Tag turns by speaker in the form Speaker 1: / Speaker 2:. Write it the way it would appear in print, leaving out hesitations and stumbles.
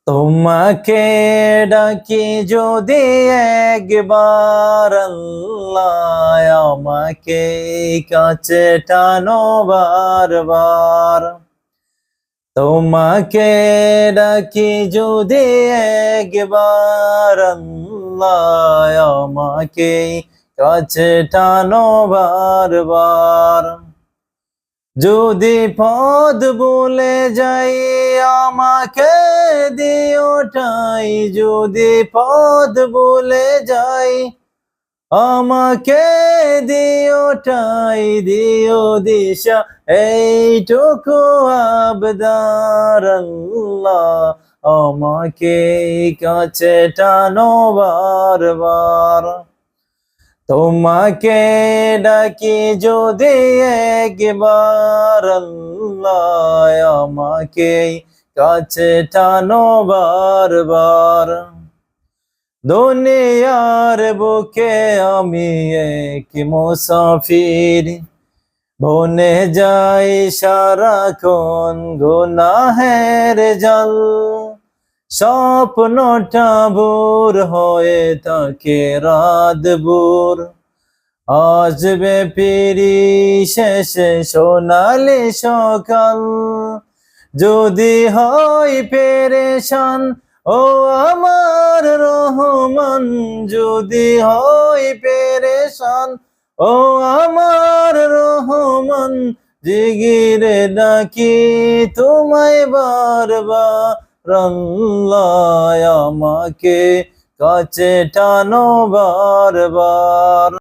Speaker 1: তোমাকে ডাকি যদি একবার আল্লাহ, আমাকে কাছে টানো বারবার। তোমাকে ডাকি যদি একবার আল্লাহ, আমাকে কাছে টানো বারবার। যদি পদ ভুলে যাই আমাকে দিও ঠাই, যদি পদ ভুলে যাই আমাকে দিও ঠাই, দিও দিশা এইটুকু আবদার আল্লাহ, আমাকে কাছে টানো বারবার। তোমাকে ডাকি যদি একবার আল্লাহ, আমাকে কাছে টানো বারবার। দুনিয়ার বুকে আমি এক মুসাফির, বনে যাই সারাক্ষণ গুনাহের জাল। স্বপ্নটা ভোর হয়ে থাকে রাত ভোর, আসবে ফিরি শেষে সোনালি সকাল। যদি হয় পেরেশান ও আমার রহমান, যদি হয় পেরেশান ও আমার রহমান, জিগিরে ডাকি তোমায় বারবার আল্লাহ, আমাকে কাছে টানো বারবার।